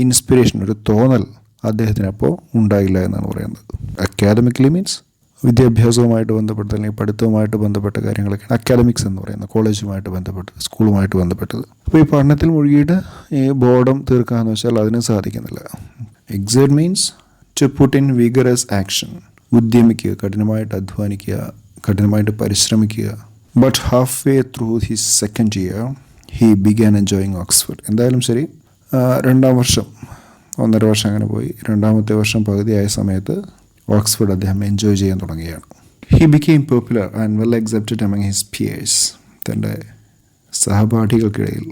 ഇൻസ്പിറേഷൻ, ഒരു തോന്നൽ അദ്ദേഹത്തിന് അപ്പോൾ ഉണ്ടായില്ല എന്നാണ് പറയുന്നത്. അക്കാദമിക്കലി മീൻസ് വിദ്യാഭ്യാസവുമായിട്ട് ബന്ധപ്പെട്ട അല്ലെങ്കിൽ പഠിത്തവുമായിട്ട് ബന്ധപ്പെട്ട കാര്യങ്ങളൊക്കെയാണ് അക്കാദമിക്സ് എന്ന് പറയുന്നത്, കോളേജുമായിട്ട് ബന്ധപ്പെട്ടത്, സ്കൂളുമായിട്ട് ബന്ധപ്പെട്ടത്. അപ്പോൾ ഈ പഠനത്തിൽ മുഴുകിയിട്ട് ഈ ബോർഡം തീർക്കാമെന്ന് വെച്ചാൽ അതിന് സാധിക്കുന്നില്ല. Exert means to put in vigorous action, ഉദ്യമിക്കുക, കഠിനമായിട്ട് അധ്വാനിക്കുക, കഠിനമായിട്ട് പരിശ്രമിക്കുക. But half way through his second year he began enjoying Oxford. എന്തായാലും ശരി, 2ാം വർഷം, 1.5 വർഷം അങ്ങനെ പോയി, 2ാമത്തെ വർഷം പകുതിയായ സമയത്ത് ഓക്സ്ഫോർഡ് അദ്ദേഹം എൻജോയ് ചെയ്യാൻ തുടങ്ങുകയാണ്. He became popular and well accepted among his peers. തൻ്റെ സഹപാഠികൾക്കിടയിൽ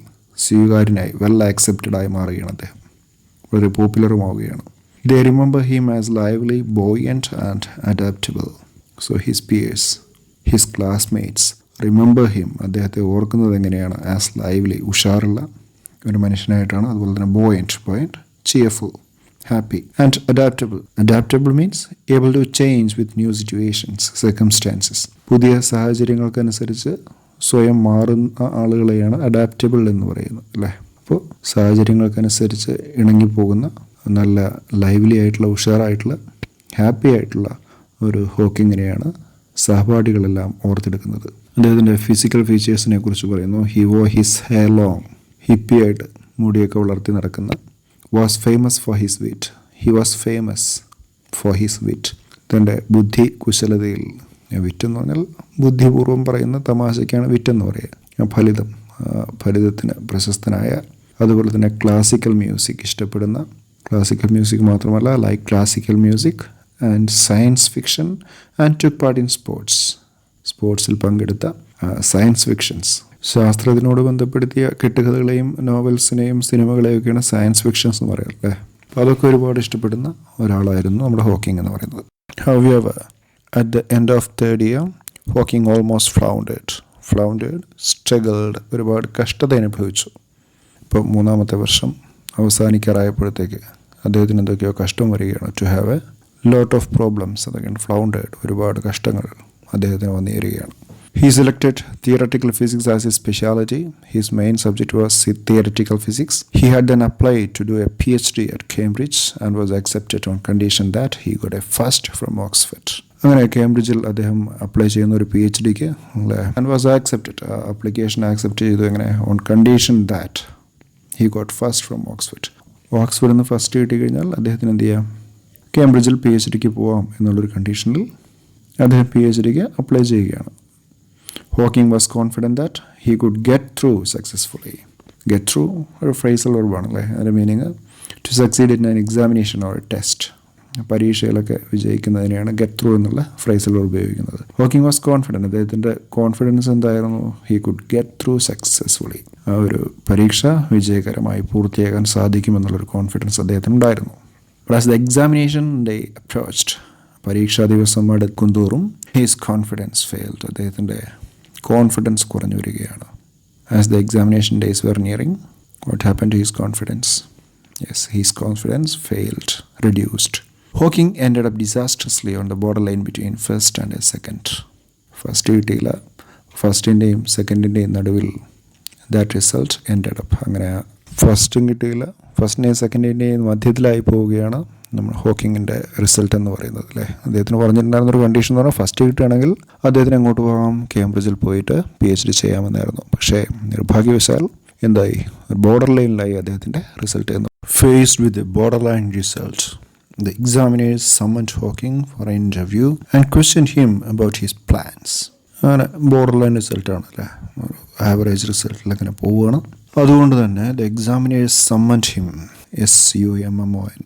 സ്വീകാര്യനായി, വെൽ ആക്സെപ്റ്റഡായി മാറുകയാണ് അദ്ദേഹം, വളരെ പോപ്പുലറുമാവുകയാണ്. They remember him as lively, buoyant and adaptable. So his peers, his classmates remember him. അദ്ദേഹത്തെ ഓർക്കുന്നത് എങ്ങനെയാണ്? ആസ് ലൈവ്ലി, ഉഷാറുള്ള ഒരു മനുഷ്യനായിട്ടാണ്. അതുപോലെ തന്നെ buoyant, cheerful, happy and adaptable means able to change with new situations, circumstances. പുതിയ സാഹചര്യങ്ങൾക്കനുസരിച്ച് സ്വയം മാറുന്ന ആളുകളെയാണ് അഡാപ്റ്റബിൾ എന്ന് പറയുന്നത് അല്ലേ? അപ്പോൾ സാഹചര്യങ്ങൾക്കനുസരിച്ച് ഇണങ്ങിപ്പോകുന്ന, നല്ല ലൈവ്ലി ആയിട്ടുള്ള, ഉഷാറായിട്ടുള്ള, ഹാപ്പി ആയിട്ടുള്ള ഒരു ഹോക്കിങ്ങിനെയാണ് സഹപാഠികളെല്ലാം ഓർത്തെടുക്കുന്നത്. അദ്ദേഹത്തിൻ്റെ ഫിസിക്കൽ ഫീച്ചേഴ്സിനെ കുറിച്ച് പറയുന്നു. ഹി വോ ഹിസ് ഹെയർ ലോങ്, ഹിപ്പിയായിട്ട് മുടിയൊക്കെ വളർത്തി നടക്കുന്ന. വാസ് ഫേമസ് ഫോർ ഹിസ് വിറ്റ്. He was famous for his വിറ്റ്. തൻ്റെ ബുദ്ധി കുശലതയിൽ, വിറ്റെന്ന് പറഞ്ഞാൽ ബുദ്ധിപൂർവ്വം പറയുന്ന തമാശയ്ക്കാണ് വിറ്റെന്ന് പറയുക. ഫലിതത്തിന് പ്രശസ്തനായ, അതുപോലെ തന്നെ ക്ലാസിക്കൽ മ്യൂസിക് ഇഷ്ടപ്പെടുന്ന, ക്ലാസിക്കൽ മ്യൂസിക് മാത്രമല്ല, like classical music and science fiction and took part in സ്പോർട്സിൽ പങ്കെടുത്ത സയൻസ് ഫിക്ഷൻസ്, ശാസ്ത്രത്തിനോട് ബന്ധപ്പെടുത്തിയ കെട്ടുകഥകളെയും നോവൽസിനെയും സിനിമകളെയൊക്കെയാണ് സയൻസ് ഫിക്ഷൻസ് എന്ന് പറയുന്നത് അല്ലേ? അപ്പോൾ അതൊക്കെ ഒരുപാട് ഇഷ്ടപ്പെടുന്ന ഒരാളായിരുന്നു നമ്മുടെ ഹോക്കിംഗ് എന്ന് പറയുന്നത്. However, at the end of 3rd year, Hawking almost floundered, struggled, ഒരുപാട് കഷ്ടത അനുഭവിച്ചു. ഇപ്പോൾ 3ാമത്തെ വർഷം അവസാനിക്കാറായപ്പോഴത്തേക്ക് അദ്ദേഹത്തിന് എന്തൊക്കെയോ കഷ്ടം വരികയാണ്. To have a lot of problems, അതൊക്കെ ഫ്ലൗണ്ടേഡ്, ഒരുപാട് കഷ്ടങ്ങൾ അദ്ദേഹത്തിന് വന്നുകയാണ്. He selected theoretical physics as his specialty. His main subject was theoretical physics. He had then applied to do a PhD at Cambridge and was accepted on condition that he got a first from Oxford. അങ്ങനെ കേംബ്രിഡ്ജിൽ അദ്ദേഹം അപ്ലൈ ചെയ്യുന്ന ഒരു PhDക്ക് and was accepted. Application accept ചെയ്തു. എങ്ങനെ? On condition that he got first from Oxford. ഓക്സ്ഫോർഡിൽ നിന്ന് ഫസ്റ്റ് കിട്ടിക്കഴിഞ്ഞാൽ അദ്ദേഹത്തിന് എന്ത് ചെയ്യാം? കേംബ്രിഡ്ജിൽ PhDക്ക് പോവാം എന്നുള്ളൊരു കണ്ടീഷനിൽ അദ്ദേഹം PhDക്ക് അപ്ലൈ ചെയ്യുകയാണ്. Hawking was confident that he could get through successfully. Get through ഒരു ഫ്രേസൽ വെർബാണ് അല്ലേ? അതിൻ്റെ meaning to succeed in an examination or test. പരീക്ഷയിലൊക്കെ വിജയിക്കുന്നതിനെയാണ് ഗെറ്റ് ത്രൂ എന്നുള്ള ഫ്രേസൽ വെർബ് ഉപയോഗിക്കുന്നത്. Hawking was confident. അദ്ദേഹത്തിൻ്റെ കോൺഫിഡൻസ് എന്തായിരുന്നു? He could get through successfully. ആ ഒരു പരീക്ഷ വിജയകരമായി പൂർത്തിയാക്കാൻ സാധിക്കുമെന്നുള്ളൊരു കോൺഫിഡൻസ് അദ്ദേഹത്തിനുണ്ടായിരുന്നു. But as the examination day approached, പരീക്ഷാ ദിവസം അടുക്കും തോറും ഹിസ് കോൺഫിഡൻസ് ഫെയിൽഡ്. അദ്ദേഹത്തിൻ്റെ കോൺഫിഡൻസ് കുറഞ്ഞു വരികയാണ്. As the examination days were nearing, what happen to his confidence? Yes, his confidence failed, reduced. Hawking ended up disastrously on the border line between first and second. First കിട്ടിയില്ല, ഫസ്റ്റിൻ്റെയും സെക്കൻഡിൻ്റെയും നടുവിൽ. That result ended up. അങ്ങനെ ഫസ്റ്റും കിട്ടിയില്ല, ഫസ്റ്റിൻ്റെയും സെക്കൻഡിൻ്റെയും മധ്യത്തിലായി പോവുകയാണ് നമ്മൾ ഹോക്കിങ്ങിൻ്റെ റിസൾട്ട് എന്ന് പറയുന്നത് അല്ലേ? അദ്ദേഹത്തിന് പറഞ്ഞിട്ടുണ്ടായിരുന്നൊരു കണ്ടീഷൻ എന്ന് പറഞ്ഞാൽ ഫസ്റ്റ് കിട്ടുകയാണെങ്കിൽ അദ്ദേഹത്തിന് അങ്ങോട്ട് പോകാം, കേംബ്രിഡ്ജിൽ പോയിട്ട് PhD ചെയ്യാമെന്നായിരുന്നു. പക്ഷേ നിർഭാഗ്യവശാൽ എന്തായി? ബോർഡർ ലൈനിലായി അദ്ദേഹത്തിൻ്റെ റിസൾട്ട് എന്ന്. Faced with a border line result, the examiners summoned Hawking for an interview and questioned him about his plans. അങ്ങനെ ബോർഡർ ലൈൻ റിസൾട്ടാണ് അല്ലേ? ആവറേജ് റിസൾട്ടിൽ അങ്ങനെ പോവുകയാണ്. അതുകൊണ്ട് തന്നെ the examiners summoned him, SUMMON,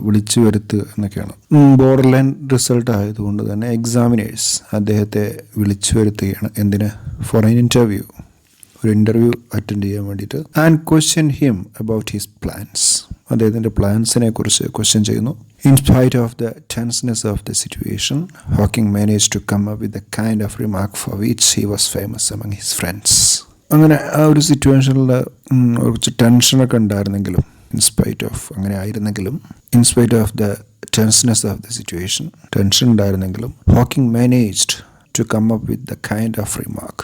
വിളിച്ചു വരുത്തുക എന്നൊക്കെയാണ്. ബോർഡർ ലൈൻ റിസൾട്ട് ആയതുകൊണ്ട് തന്നെ എക്സാമിനേഴ്സ് അദ്ദേഹത്തെ വിളിച്ചു വരുത്തുകയാണ്. എന്തിന്? ഫോർ എൻ ഇൻ്റർവ്യൂ, ഒരു ഇൻ്റർവ്യൂ അറ്റൻഡ് ചെയ്യാൻ വേണ്ടിയിട്ട്. And question him about his plans, അദ്ദേഹത്തിൻ്റെ പ്ലാൻസിനെ കുറിച്ച് ക്വസ്റ്റ്യൻ ചെയ്യുന്നു. In spite of the tenseness of the situation, Hawking managed to come up with the kind of remark for which he was famous among his friends. അങ്ങനെ ആ ഒരു സിറ്റുവേഷനിൽ കുറച്ച് ടെൻഷനൊക്കെ ഉണ്ടായിരുന്നെങ്കിലും, അങ്ങനെ ആയിരുന്നെങ്കിലും, in spite of the tenseness of the situation, tension ഉണ്ടായിരുന്നെങ്കിലും, Hawking managed to come up with the kind of remark.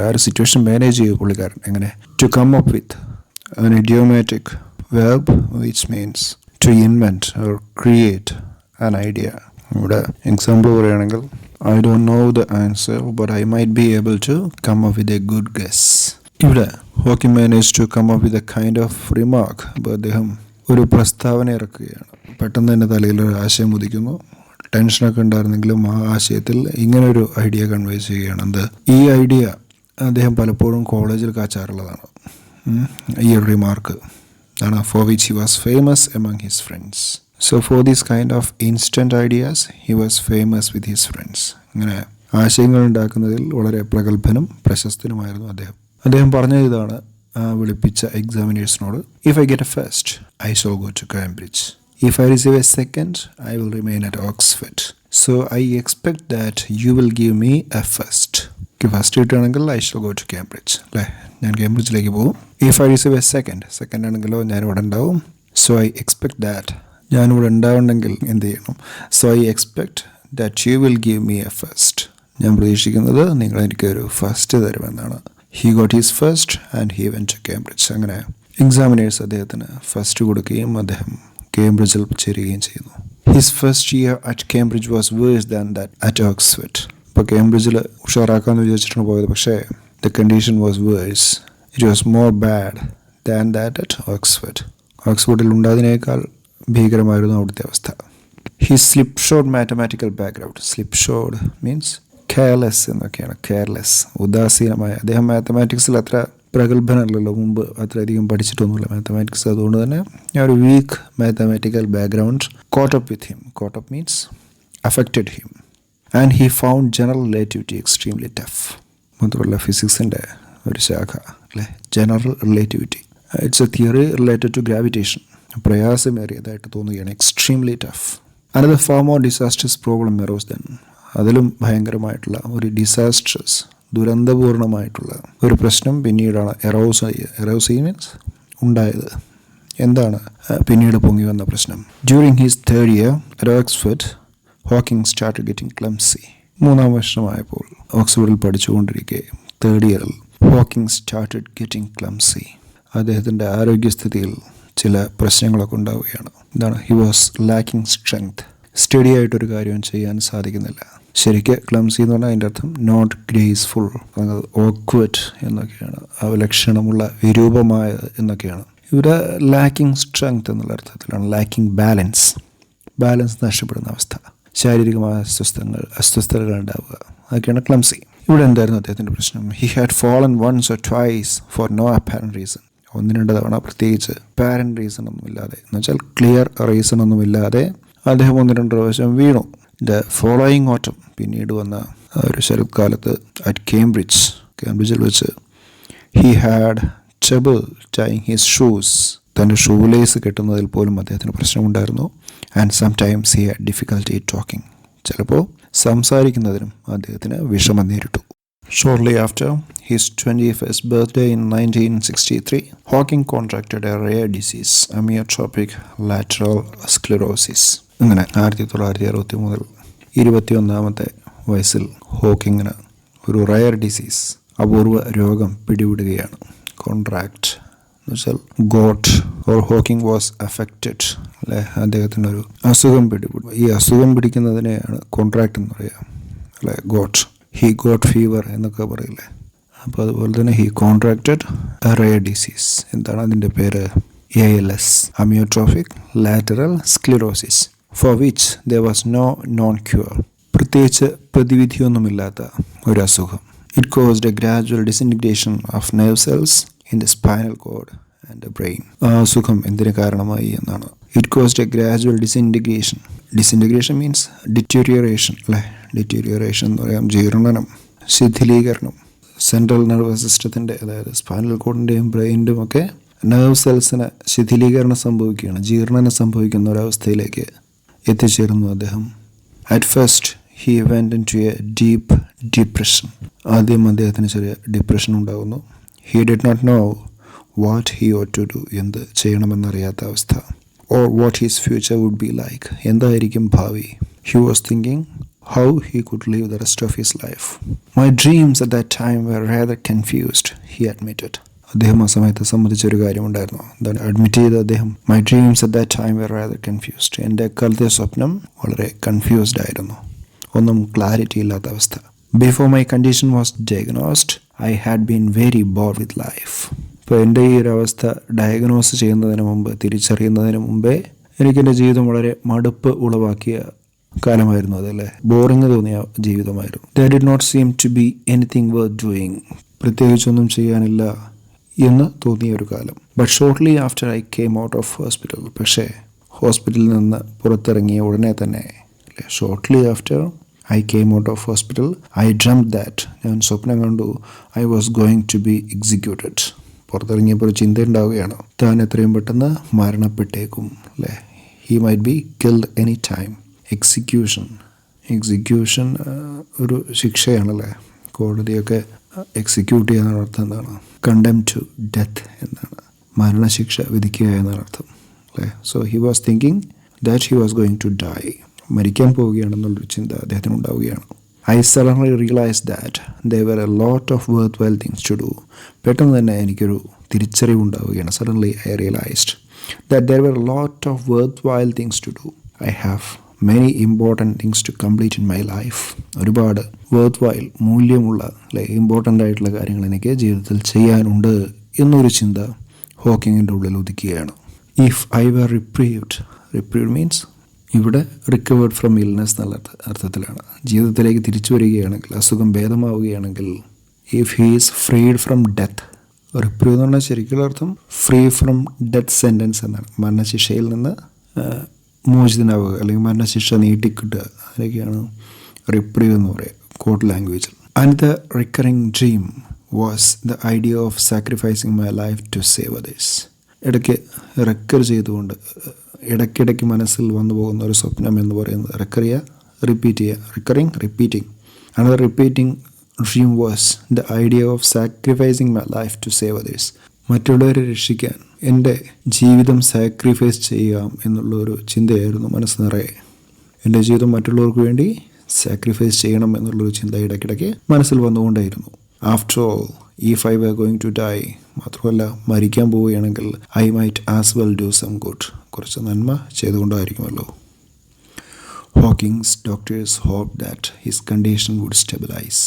ആ ഒരു സിറ്റുവേഷൻ മാനേജ് ചെയ്തു പുള്ളിക്കാരൻ. എങ്ങനെ? To come up with an idiomatic verb which means to invent or create an idea. ഇവിടെ എക്സാമ്പിൾ പറയുകയാണെങ്കിൽ, I don't know the answer but I might be able to come up with a good guess. ഇവിടെ Hawking managed to come up with a kind of remark. അപ്പോൾ അദ്ദേഹം ഒരു പ്രസ്താവന ഇറക്കുകയാണ്. പെട്ടെന്ന് തന്നെ തലയിൽ ഒരു ആശയം ഉദിക്കുന്നു. ടെൻഷനൊക്കെ ഉണ്ടായിരുന്നെങ്കിലും ആ ആശയത്തിൽ ഇങ്ങനൊരു ഐഡിയ കൺവേ ചെയ്യുകയാണ്. എന്ത്? ഈ ഐഡിയ അദ്ദേഹം പലപ്പോഴും കോളേജിൽ കാച്ചാറുള്ളതാണ്. ഈ ഒരു റിമാർക്ക് ആണ്. For which he was famous among his friends. So for this kind of instant ideas he was famous with his friends. അങ്ങനെ ആശയങ്ങൾ ഉണ്ടാക്കുന്നതിൽ വളരെ പ്രഗത്ഭനും പ്രശസ്തനുമായിരുന്നു അദ്ദേഹം. അദ്ദേഹം പറഞ്ഞ ഇതാണ് വിളിപ്പിച്ച എക്സാമിനേഴ്സിനോട്: If I get a first, I shall go to Cambridge. If I receive a second, I will remain at Oxford. So I expect that you will give me a first. First കിട്ടുകയാണെങ്കിൽ I shall go to Cambridge. അല്ലേ? ഞാൻ കേംബ്രിഡ്ജിലേക്ക് പോകും. If I receive a second ആണെങ്കിലോ ഞാനിവിടെ ഉണ്ടാവും. So I expect that, ഞാനിവിടെ ഉണ്ടാവുണ്ടെങ്കിൽ എന്ത് ചെയ്യണം? So I expect that you will give me a first. ഞാൻ പ്രതീക്ഷിക്കുന്നത് നിങ്ങൾ എനിക്ക് ഒരു first തരുമെന്നാണ്. He got his first and he went to Cambridge. അങ്ങനെ എക്സാമിനേഴ്സ് അദ്ദേഹത്തിന് ഫസ്റ്റ് കൊടുക്കുകയും അദ്ദേഹം കേംബ്രിഡ്ജിൽ ചേരുകയും ചെയ്യുന്നു. His first year at Cambridge was worse than that at Oxford. ഇപ്പോൾ കേംബ്രിഡ്ജിൽ ഉഷാറാക്കാമെന്ന് വിചാരിച്ചിട്ടാണ് പോയത്. പക്ഷേ the condition was worse. It was more bad than that at Oxford. ഓക്സ്ഫോർഡിൽ ഉണ്ടായതിനേക്കാൾ ഭീകരമായിരുന്നു അവിടുത്തെ അവസ്ഥ. His slipshod mathematical background. Slipshod means careless എന്നൊക്കെയാണ്. കെയർലെസ്, ഉദാസീനമായ. അദ്ദേഹം മാത്തമാറ്റിക്സിൽ അത്ര പ്രഗത്ഭനല്ലല്ലോ, മുമ്പ് അത്രയധികം പഠിച്ചിട്ടൊന്നുമില്ല മാത്തമാറ്റിക്സ്. അതുകൊണ്ട് തന്നെ ഒരു weak mathematical background caught up with him. Caught up means affected him. And he found general relativity extremely tough. മാത്രമല്ല ഫിസിക്സിൻ്റെ ഒരു ശാഖ അല്ലേ, general relativity. It's a theory related to gravitation. പ്രയാസമേറിയതായിട്ട് തോന്നുകയാണ്. Extremely tough. Another far more disasters problem arose then. അതിലും ഭയങ്കരമായിട്ടുള്ള ഒരു ഡിസാസ്റ്റർസ്, ദുരന്തപൂർണമായിട്ടുള്ള ഒരു പ്രശ്നം പിന്നീടാണ് എറോസ് മീൻസ് ഉണ്ടായത്. എന്താണ് പിന്നീട് പൊങ്ങി വന്ന പ്രശ്നം? During his third year at Oxford, Hawking started getting clumsy. 3-ാം വർഷമായപ്പോൾ ഓക്സ്ഫോർഡിൽ പഠിച്ചുകൊണ്ടിരിക്കെ തേർഡ് ഇയറിൽ ഹോക്കിംഗ് സ്റ്റാർട്ടഡ് ഗെറ്റിംഗ് ക്ലംസി. അദ്ദേഹത്തിൻ്റെ ആരോഗ്യസ്ഥിതിയിൽ ചില പ്രശ്നങ്ങളൊക്കെ ഉണ്ടാവുകയാണ്. എന്താണ്? He was lacking strength. Steady ആയിട്ടൊരു കാര്യം ചെയ്യാൻ സാധിക്കുന്നില്ല. ശരിക്കും ക്ലംസി എന്ന് പറഞ്ഞാൽ അതിൻ്റെ അർത്ഥം നോട്ട് ഗ്രേസ്ഫുൾ, ഓക്വേർഡ് എന്നൊക്കെയാണ്. അവലക്ഷണമുള്ള, വിരൂപമായ എന്നൊക്കെയാണ്. ഇവിടെ ലാക്കിംഗ് സ്ട്രെങ്ത് എന്നുള്ള അർത്ഥത്തിലാണ്. ലാക്കിംഗ് ബാലൻസ് നഷ്ടപ്പെടുന്ന അവസ്ഥ, ശാരീരികമായ അസ്വസ്ഥതകൾ ഉണ്ടാവുക, അതൊക്കെയാണ് ക്ലംസി. ഇവിടെ എന്തായിരുന്നു അദ്ദേഹത്തിൻ്റെ പ്രശ്നം? He had fallen once or twice for no apparent reason. 1-2 തവണ പ്രത്യേകിച്ച് അപ്പാരൻറ്റ് റീസൺ ഒന്നുമില്ലാതെ, എന്ന് വെച്ചാൽ ക്ലിയർ റീസൺ ഒന്നുമില്ലാതെ അദ്ദേഹം 1-2 പ്രാവശ്യം വീണു. ദ ഫോളോയിങ് ഓട്ടം, പിന്നീട് വന്ന ഒരു ശരത്കാലത്ത് അറ്റ് കേംബ്രിഡ്ജിൽ വെച്ച് he had trouble tying his shoes. തൻ്റെ ഷൂലേസ് കെട്ടുന്നതിൽ പോലും അദ്ദേഹത്തിന് പ്രശ്നമുണ്ടായിരുന്നു. And sometimes he had difficulty talking. ചിലപ്പോൾ സംസാരിക്കുന്നതിനും അദ്ദേഹത്തിന് വിഷമം നേരിട്ടു. Shortly after his 21st birthday in 1963, Hawking contracted a rare disease, amyotrophic lateral sclerosis. അങ്ങനെ 1963 മുതൽ 21-ാമത്തെ വയസ്സിൽ ഹോക്കിങ്ങിന് ഒരു റയർ ഡിസീസ്, അപൂർവ രോഗം പിടിവിടുകയാണ്. കോൺട്രാക്ട് എന്ന് വെച്ചാൽ got or Hawking was affected അല്ലേ, അദ്ദേഹത്തിനൊരു അസുഖം പിടിപെടും. ഈ അസുഖം പിടിക്കുന്നതിനെയാണ് കോൺട്രാക്ട് എന്ന് പറയുക അല്ലേ. ഹി ഗോട്ട് ഫീവർ എന്നൊക്കെ പറയില്ലേ. അപ്പോൾ അതുപോലെ തന്നെ he contracted a rare disease. എന്താണ് അതിൻ്റെ പേര്? ALS, amyotrophic lateral sclerosis, for which there was no known cure. പ്രത്യേകിച്ച് പ്രതിവിധിയൊന്നുമില്ലാത്ത ഒരു അസുഖം. It caused a gradual disintegration of nerve cells in the spinal cord and the brain. ആ അസുഖം എന്തിന് കാരണമായി എന്നാണ്. It caused a gradual disintegration. Disintegration means deterioration അല്ലേ. ഡിറ്റീരിയറേഷൻ എന്ന് പറയാം ജീർണനം, ശിഥിലീകരണം. സെൻട്രൽ നെർവസ് സിസ്റ്റത്തിൻ്റെ, അതായത് സ്പൈനൽ കോഡിൻ്റെയും ബ്രെയിനിൻ്റെയും ഒക്കെ നെർവ് സെൽസിന് ശിഥിലീകരണം സംഭവിക്കുകയാണ്, ജീർണനം സംഭവിക്കുന്ന ഒരവസ്ഥയിലേക്ക് എത്തിച്ചേരുന്നു അദ്ദേഹം. At first he went into a deep depression. ആദ്യം അദ്ദേഹത്തിന് ചെറിയ ഡിപ്രഷൻ ഉണ്ടാകുന്നു. He did not know what he ought to do, എന്ത് ചെയ്യണമെന്നറിയാത്ത അവസ്ഥ. Or what his future would be like, എന്തായിരിക്കും ഭാവി. He was thinking how he could live the rest of his life. My dreams at that time were rather confused, he admitted. അദ്ദേഹം ആ സമയത്ത് സമ്മതിച്ചൊരു കാര്യമുണ്ടായിരുന്നു, എന്താണ് അഡ്മിറ്റ് ചെയ്ത് അദ്ദേഹം. My dreams at that time were rather confused. എൻ്റെ അക്കാലത്തെ സ്വപ്നം വളരെ കൺഫ്യൂസ്ഡ് ആയിരുന്നു, ഒന്നും ക്ലാരിറ്റി ഇല്ലാത്ത അവസ്ഥ. Before my condition was diagnosed I had been very board with life. ഇപ്പോൾ എൻ്റെ ഈ ഒരു അവസ്ഥ ഡയഗ്നോസ് ചെയ്യുന്നതിന് മുമ്പ്, തിരിച്ചറിയുന്നതിന് മുമ്പേ എനിക്കെൻ്റെ ജീവിതം വളരെ മടുപ്പ് ഉളവാക്കിയ കാലമായിരുന്നു അതല്ലേ, ബോറിങ് തോന്നിയ ജീവിതമായിരുന്നു. There did not seem to be anything worth doing, പ്രത്യേകിച്ചൊന്നും ചെയ്യാനില്ല എന്ന് തോന്നിയ ഒരു കാലം. But shortly after I came out of hospital. പക്ഷേ ഹോസ്പിറ്റലിൽ നിന്ന് പുറത്തിറങ്ങിയ ഉടനെ തന്നെ, shortly after I came out of hospital I dreamed that, ഞാൻ സ്വപ്നം കണ്ടു, I was going to be executed. പുറത്തിറങ്ങിയപ്പോൾ ഒരു ചിന്ത ഉണ്ടാവുകയാണ്, താൻ എത്രയും പെട്ടെന്ന് മരണപ്പെട്ടേക്കും അല്ലേ. He might be killed any time. Execution ഒരു ശിക്ഷയാണല്ലേ. കോടതിയൊക്കെ എക്സിക്യൂട്ട് ചെയ്യാൻ അർത്ഥം എന്താണ്? കണ്ടം ടു ഡെത്ത് എന്നാണ്, മരണശിക്ഷ വിധിക്കുക എന്നാണ് അർത്ഥം അല്ലേ. So he was thinking that he was going to die, മരിക്കാൻ പോവുകയാണെന്നുള്ളൊരു ചിന്ത അദ്ദേഹത്തിന് ഉണ്ടാവുകയാണ്. I suddenly realise that there were a lot of worthwhile things to do. പെട്ടെന്ന് തന്നെ എനിക്കൊരു തിരിച്ചറിവുണ്ടാവുകയാണ്. Suddenly I realised that there were a lot of worthwhile things to do. I have many important things to complete in my life. ഒരുപാട് worthwhile, മൂല്യമുള്ള അല്ലെ, ഇമ്പോർട്ടൻ്റ് ആയിട്ടുള്ള കാര്യങ്ങൾ എനിക്ക് ജീവിതത്തിൽ ചെയ്യാനുണ്ട് എന്നൊരു ചിന്ത ഹോക്കിങ്ങിൻ്റെ ഉള്ളിൽ ഉദിക്കുകയാണ്. If I were reprieved means ഇവിടെ റിക്കവേർഡ് ഫ്രം ഇൽനെസ് എന്നുള്ള അർത്ഥത്തിലാണ്. ജീവിതത്തിലേക്ക് തിരിച്ചു വരികയാണെങ്കിൽ, അസുഖം ഭേദമാവുകയാണെങ്കിൽ. If he is freed from death, reprieve എന്ന് പറഞ്ഞാൽ ശരിക്കുള്ള അർത്ഥം ഫ്രീ ഫ്രം ഡെത്ത് സെൻറ്റൻസ് എന്നാണ്, മരണശിക്ഷയിൽ നിന്ന് മോചിതനാവുക അല്ലെങ്കിൽ മരണശിക്ഷ നീട്ടിക്കിട്ടുക, അതിനൊക്കെയാണ് റിപ്രീവ് എന്ന് പറയുക കോർട്ട് ലാംഗ്വേജിൽ. And the recurring dream was the idea of sacrificing my life to save others. ഇടയ്ക്ക് റെക്കർ ചെയ്തുകൊണ്ട് ഇടയ്ക്കിടയ്ക്ക് മനസ്സിൽ വന്നു പോകുന്ന ഒരു സ്വപ്നം എന്ന് പറയുന്നത് റിപ്പീറ്റ് ചെയ്യുക, repeating. Another repeating dream was the idea of sacrificing my life to save others. മറ്റുള്ളവരെ രക്ഷിക്കാൻ എൻ്റെ ജീവിതം സാക്രിഫൈസ് ചെയ്യാം എന്നുള്ളൊരു ചിന്തയായിരുന്നു മനസ്സ് നിറയെ. എൻ്റെ ജീവിതം മറ്റുള്ളവർക്ക് വേണ്ടി സാക്രിഫൈസ് ചെയ്യണം എന്നുള്ളൊരു ചിന്ത ഇടയ്ക്കിടയ്ക്ക് മനസ്സിൽ വന്നുകൊണ്ടായിരുന്നു. After all if I were going to die, മാത്രമല്ല മരിക്കാൻ പോവുകയാണെങ്കിൽ I might as well do some good, കുറച്ച് നന്മ ചെയ്തുകൊണ്ടായിരിക്കുമല്ലോ. Hawking's doctors hope that his condition would stabilise.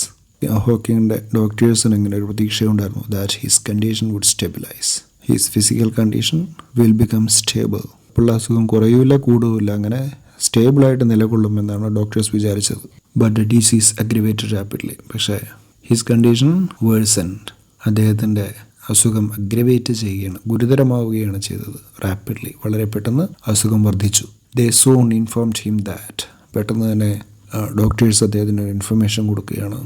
ഹോക്കിങ്ങിൻ്റെ ഡോക്ടേഴ്സിന് ഇങ്ങനെ ഒരു പ്രതീക്ഷയുണ്ടായിരുന്നു, that his condition would stabilise, his physical condition will become stable. ഇപ്പോൾ അസുഖം കുറയുമില്ല കൂടുമില്ല, അങ്ങനെ സ്റ്റേബിളായിട്ട് നിലകൊള്ളുമെന്നാണ് ഡോക്ടേഴ്സ് വിചാരിച്ചത്. But the disease aggravated rapidly. പക്ഷേ ഹിസ് കണ്ടീഷൻ വേഴ്സൻഡ്, അദ്ദേഹത്തിൻ്റെ അസുഖം അഗ്രവേറ്റ് ചെയ്യുകയാണ്, ഗുരുതരമാവുകയാണ് ചെയ്തത്. റാപ്പിഡ്ലി, വളരെ പെട്ടെന്ന് അസുഖം വർദ്ധിച്ചു. ദേ സൂൺ ഇൻഫോംഡ് ഹിം ദാറ്റ്, പെട്ടെന്ന് തന്നെ ഡോക്ടേഴ്സ് അദ്ദേഹത്തിന് ഇൻഫർമേഷൻ കൊടുക്കുകയാണ്,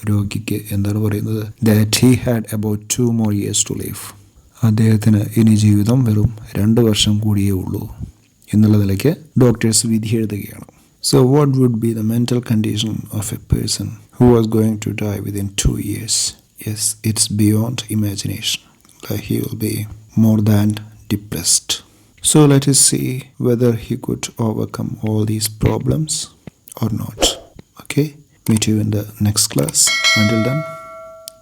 രോഗിക്ക് എന്താണ് പറയുന്നത്, that he had about 2 more years to live. അദ്ദേഹത്തിന് ഇനി ജീവിതം വെറും 2 വർഷം കൂടിയേ ഉള്ളൂ എന്നുള്ള നിലയ്ക്ക് ഡോക്ടേഴ്സ് വിധി എഴുതുകയാണ്. So what would be the mental condition of a person who was going to die within 2 years? Yes, it's beyond imagination. He will be more than depressed. So let us see whether he could overcome all these problems or not. Okay, meet you in the next class. Until then,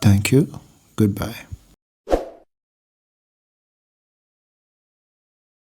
thank you. Goodbye.